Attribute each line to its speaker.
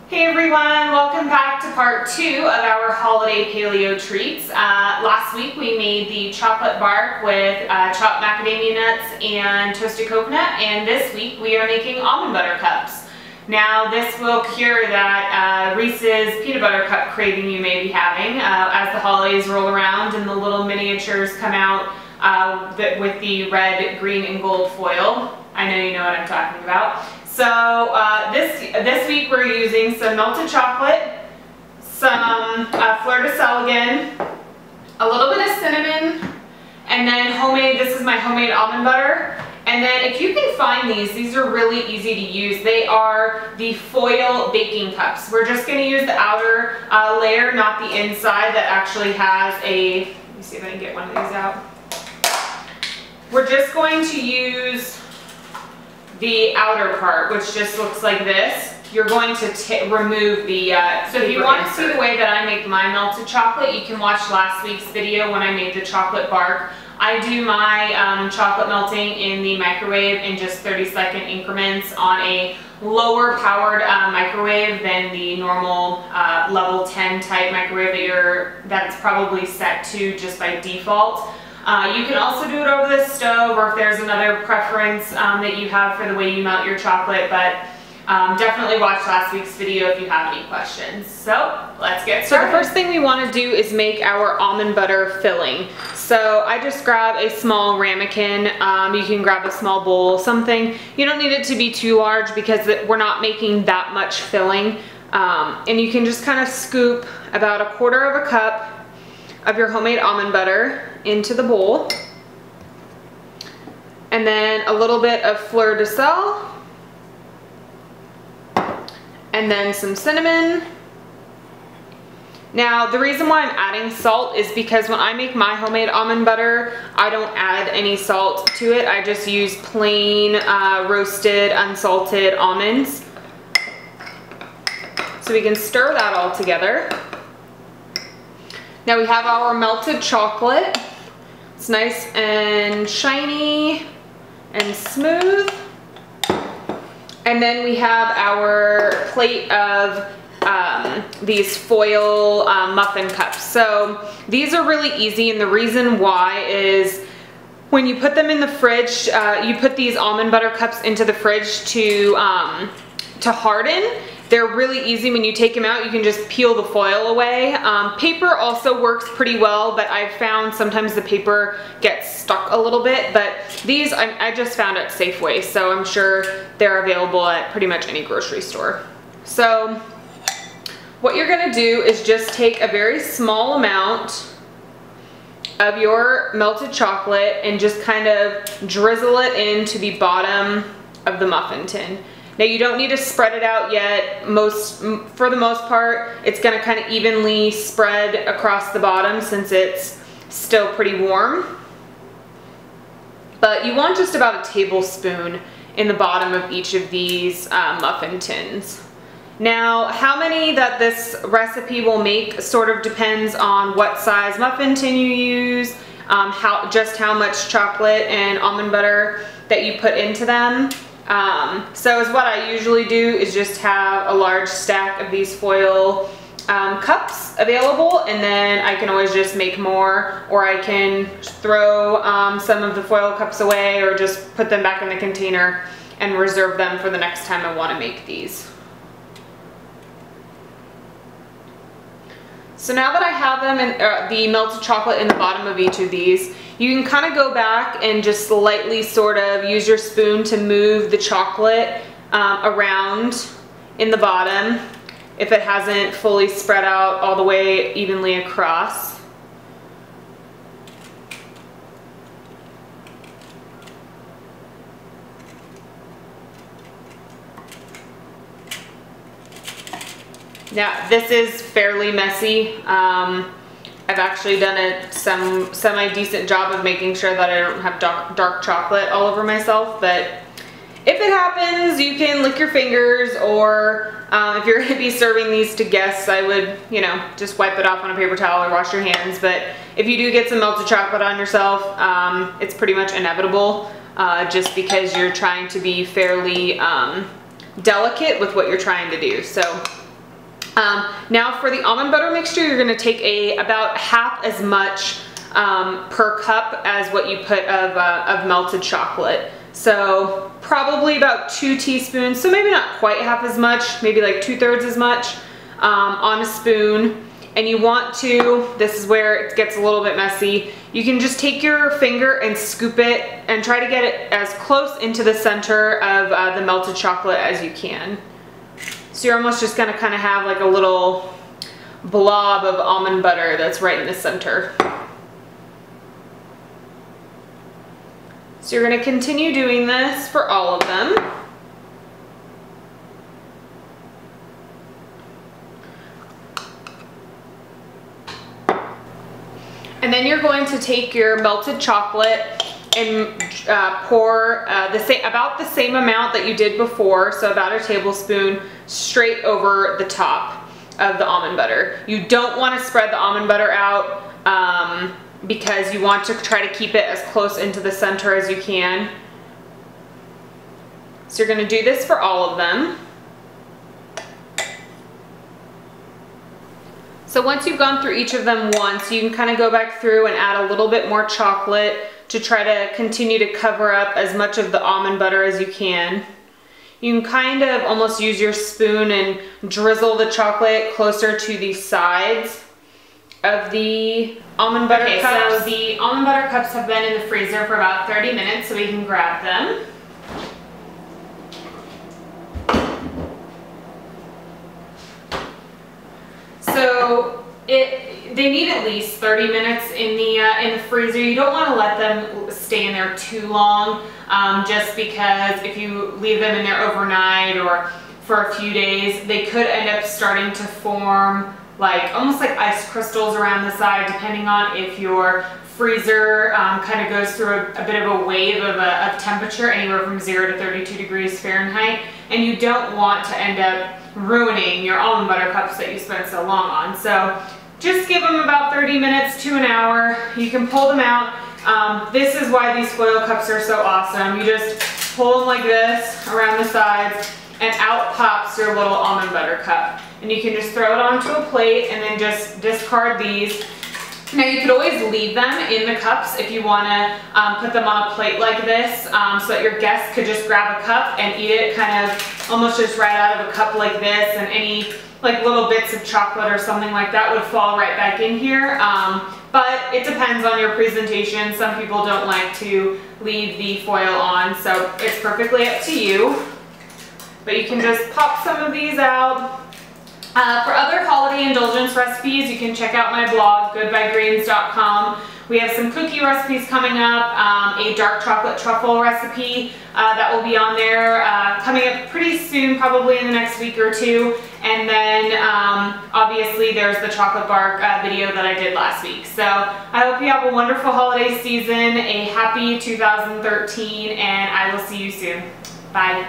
Speaker 1: Hey everyone, welcome back to part 2 of our holiday paleo treats. Last week we made the chocolate bark with chopped macadamia nuts and toasted coconut, and this week we are making almond butter cups. Now this will cure that Reese's peanut butter cup craving you may be having as the holidays roll around and the little miniatures come out with the red, green, and gold foil. I know you know what I'm talking about. So this week we're using some melted chocolate, some fleur de sel again, a little bit of cinnamon, and then this is my homemade almond butter. And then if you can find these are really easy to use. They are the foil baking cups. We're just going to use the outer layer, not the inside that actually has a, let me see if I can get one of these out. We're just going to use the outer part, which just looks like this. You're going to remove the so if you want to see the way that I make my melted chocolate, you can watch last week's video when I made the chocolate bark. I do my chocolate melting in the microwave in just 30-second increments on a lower powered microwave than the normal level 10 type microwave that's probably set to just by default. You can also do it over the stove, or if there's another preference that you have for the way you melt your chocolate, but definitely watch last week's video if you have any questions. So let's get started. So the first thing we want to do is make our almond butter filling. So I just grab a small ramekin. You can grab a small bowl, something. You don't need it to be too large because we're not making that much filling. And you can just kind of scoop about 1/4 cup of your homemade almond butter into the bowl, and then a little bit of fleur de sel, and then some cinnamon. Now the reason why I'm adding salt is because when I make my homemade almond butter, I don't add any salt to it. I just use plain roasted unsalted almonds. So we can stir that all together. Now we have our melted chocolate. It's nice and shiny and smooth. And then we have our plate of these foil muffin cups. So these are really easy, and the reason why is when you put them in the fridge, you put these almond butter cups into the fridge to harden. They're really easy. When you take them out, you can just peel the foil away. Paper also works pretty well, but I've found sometimes the paper gets stuck a little bit. But these I just found at Safeway, so I'm sure they're available at pretty much any grocery store. So what you're gonna do is just take a very small amount of your melted chocolate and just kind of drizzle it into the bottom of the muffin tin. Now you don't need to spread it out yet. For the most part, it's gonna kind of evenly spread across the bottom since it's still pretty warm. But you want just about a tablespoon in the bottom of each of these muffin tins. Now, how many that this recipe will make sort of depends on what size muffin tin you use, just how much chocolate and almond butter that you put into them. So what I usually do is just have a large stack of these foil cups available, and then I can always just make more, or I can throw some of the foil cups away, or just put them back in the container and reserve them for the next time I want to make these. So now that I have them in the melted chocolate in the bottom of each of these, you can kind of go back and just slightly sort of use your spoon to move the chocolate around in the bottom if it hasn't fully spread out all the way evenly across. Now this is fairly messy. I've actually done a semi-decent job of making sure that I don't have dark chocolate all over myself, but if it happens, you can lick your fingers, or if you're gonna be serving these to guests, I would, just wipe it off on a paper towel or wash your hands. But if you do get some melted chocolate on yourself, it's pretty much inevitable, just because you're trying to be fairly delicate with what you're trying to do. So Now for the almond butter mixture, you're gonna take about half as much per cup as what you put of melted chocolate. So probably about 2 teaspoons, so maybe not quite half as much, maybe like 2/3 as much on a spoon. And you want to, this is where it gets a little bit messy, you can just take your finger and scoop it and try to get it as close into the center of the melted chocolate as you can. So you're almost just gonna kind of have like a little blob of almond butter that's right in the center. So you're gonna continue doing this for all of them. And then you're going to take your melted chocolate and pour about the same amount that you did before, so about a tablespoon, straight over the top of the almond butter. You don't want to spread the almond butter out because you want to try to keep it as close into the center as you can. So you're going to do this for all of them. So once you've gone through each of them once, you can kind of go back through and add a little bit more chocolate to try to continue to cover up as much of the almond butter as you can. You can kind of almost use your spoon and drizzle the chocolate closer to the sides of the almond butter cups. So the almond butter cups have been in the freezer for about 30 minutes, so we can grab them. So they need at least 30 minutes in the freezer. You don't want to let them stay in there too long, just because if you leave them in there overnight or for a few days, they could end up starting to form almost like ice crystals around the side, depending on if your freezer kind of goes through a bit of a wave of temperature, anywhere from 0 to 32 degrees Fahrenheit, and you don't want to end up ruining your almond butter cups that you spent so long on. So just give them about 30 minutes to an hour. You can pull them out. This is why these foil cups are so awesome. You just pull them like this around the sides and out pops your little almond butter cup. And you can just throw it onto a plate and then just discard these. Now you could always leave them in the cups if you want to put them on a plate like this, so that your guests could just grab a cup and eat it kind of almost just right out of a cup like this, and any little bits of chocolate or something like that would fall right back in here. But it depends on your presentation. Some people don't like to leave the foil on, so it's perfectly up to you. But you can just pop some of these out. For other holiday indulgence recipes, you can check out my blog, goodbygrains.com. We have some cookie recipes coming up, a dark chocolate truffle recipe that will be on there coming up pretty soon, probably in the next week or two. And then obviously there's the chocolate bark video that I did last week. So I hope you have a wonderful holiday season, a happy 2013, and I will see you soon. Bye.